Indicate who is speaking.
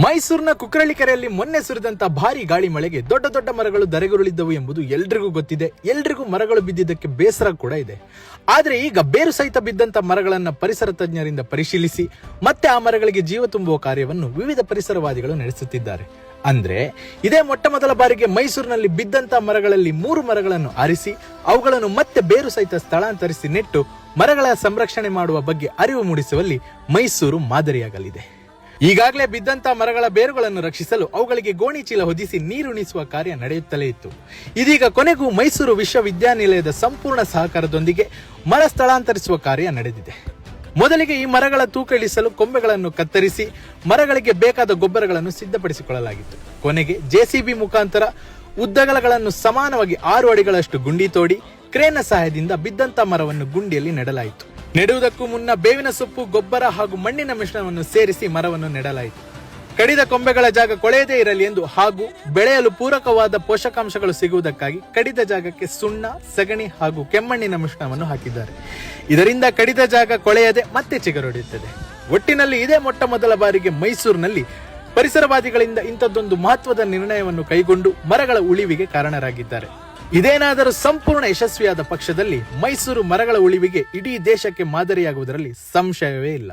Speaker 1: ಮೈಸೂರಿನ ಕುಕ್ರಳ್ಳಿ ಕೆರೆಯಲ್ಲಿ ಮೊನ್ನೆ ಸುರಿದಂತ ಭಾರಿ ಗಾಳಿ ಮಳೆಗೆ ದೊಡ್ಡ ದೊಡ್ಡ ಮರಗಳು ಧರೆಗುರುಳಿದ್ದವು ಎಂಬುದು ಎಲ್ರಿಗೂ ಗೊತ್ತಿದೆ. ಎಲ್ರಿಗೂ ಮರಗಳು ಬಿದ್ದಿದ್ದಕ್ಕೆ ಬೇಸರ ಕೂಡ ಇದೆ. ಆದ್ರೆ ಈಗ ಬೇರು ಸಹಿತ ಬಿದ್ದಂತ ಮರಗಳನ್ನ ಪರಿಸರ ತಜ್ಞರಿಂದ ಪರಿಶೀಲಿಸಿ ಮತ್ತೆ ಆ ಮರಗಳಿಗೆ ಜೀವ ತುಂಬುವ ಕಾರ್ಯವನ್ನು ವಿವಿಧ ಪರಿಸರವಾದಿಗಳು ನಡೆಸುತ್ತಿದ್ದಾರೆ. ಅಂದ್ರೆ ಇದೇ ಮೊಟ್ಟ ಮೊದಲ ಬಾರಿಗೆ ಮೈಸೂರಿನಲ್ಲಿ ಬಿದ್ದಂತ ಮರಗಳಲ್ಲಿ 3 ಮರಗಳನ್ನು ಆರಿಸಿ ಅವುಗಳನ್ನು ಮತ್ತೆ ಬೇರು ಸಹಿತ ಸ್ಥಳಾಂತರಿಸಿ ನೆಟ್ಟು ಮರಗಳ ಸಂರಕ್ಷಣೆ ಮಾಡುವ ಬಗ್ಗೆ ಅರಿವು ಮೂಡಿಸುವಲ್ಲಿ ಮೈಸೂರು ಮಾದರಿಯಾಗಲಿದೆ. ಈಗಾಗಲೇ ಬಿದ್ದಂತ ಮರಗಳ ಬೇರುಗಳನ್ನು ರಕ್ಷಿಸಲು ಅವುಗಳಿಗೆ ಗೋಣಿ ಚೀಲ ಹೊದಿಸಿ ನೀರುಣಿಸುವ ಕಾರ್ಯ ನಡೆಯುತ್ತಲೇ ಇತ್ತು. ಇದೀಗ ಕೊನೆಗೂ ಮೈಸೂರು ವಿಶ್ವವಿದ್ಯಾನಿಲಯದ ಸಂಪೂರ್ಣ ಸಹಕಾರದೊಂದಿಗೆ ಮರ ಸ್ಥಳಾಂತರಿಸುವ ಕಾರ್ಯ ನಡೆದಿದೆ. ಮೊದಲಿಗೆ ಈ ಮರಗಳ ತೂಕ ಇಳಿಸಲು ಕೊಂಬೆಗಳನ್ನು ಕತ್ತರಿಸಿ ಮರಗಳಿಗೆ ಬೇಕಾದ ಗೊಬ್ಬರಗಳನ್ನು ಸಿದ್ಧಪಡಿಸಿಕೊಳ್ಳಲಾಗಿತ್ತು. ಕೊನೆಗೆ ಜೆಸಿಬಿ ಮುಖಾಂತರ ಉದ್ದಗಲಗಳನ್ನು ಸಮಾನವಾಗಿ 6 ಅಡಿಗಳಷ್ಟು ಗುಂಡಿ ತೋಡಿ ಕ್ರೇನ್ನ ಸಹಾಯದಿಂದ ಬಿದ್ದಂತ ಮರವನ್ನು ಗುಂಡಿಯಲ್ಲಿ ನೆಡಲಾಯಿತು. ನೆಡುವುದಕ್ಕೂ ಮುನ್ನ ಬೇವಿನ ಸೊಪ್ಪು, ಗೊಬ್ಬರ ಹಾಗೂ ಮಣ್ಣಿನ ಮಿಶ್ರಣವನ್ನು ಸೇರಿಸಿ ಮರವನ್ನು ನೆಡಲಾಯಿತು. ಕಡಿದ ಕೊಂಬೆಗಳ ಜಾಗ ಕೊಳೆಯದೇ ಇರಲಿ ಎಂದು ಹಾಗೂ ಬೆಳೆಯಲು ಪೂರಕವಾದ ಪೋಷಕಾಂಶಗಳು ಸಿಗುವುದಕ್ಕಾಗಿ ಕಡಿದ ಜಾಗಕ್ಕೆ ಸುಣ್ಣ, ಸಗಣಿ ಹಾಗೂ ಕೆಮ್ಮಣ್ಣಿನ ಮಿಶ್ರಣವನ್ನು ಹಾಕಿದ್ದಾರೆ. ಇದರಿಂದ ಕಡಿದ ಜಾಗ ಕೊಳೆಯದೆ ಮತ್ತೆ ಚಿಗುರೊಡೆಯುತ್ತದೆ. ಒಟ್ಟಿನಲ್ಲಿ ಇದೇ ಮೊಟ್ಟ ಮೊದಲ ಬಾರಿಗೆ ಮೈಸೂರಿನಲ್ಲಿ ಪರಿಸರವಾದಿಗಳಿಂದ ಇಂಥದ್ದೊಂದು ಮಹತ್ವದ ನಿರ್ಣಯವನ್ನು ಕೈಗೊಂಡು ಮರಗಳ ಉಳಿವಿಗೆ ಕಾರಣರಾಗಿದ್ದಾರೆ. ಇದೇನಾದರೂ ಸಂಪೂರ್ಣ ಯಶಸ್ವಿಯಾದ ಪಕ್ಷದಲ್ಲಿ ಮೈಸೂರು ಮರಗಳ ಉಳಿವಿಗೆ ಇಡೀ ದೇಶಕ್ಕೆ ಮಾದರಿಯಾಗುವುದರಲ್ಲಿ ಸಂಶಯವೇ ಇಲ್ಲ.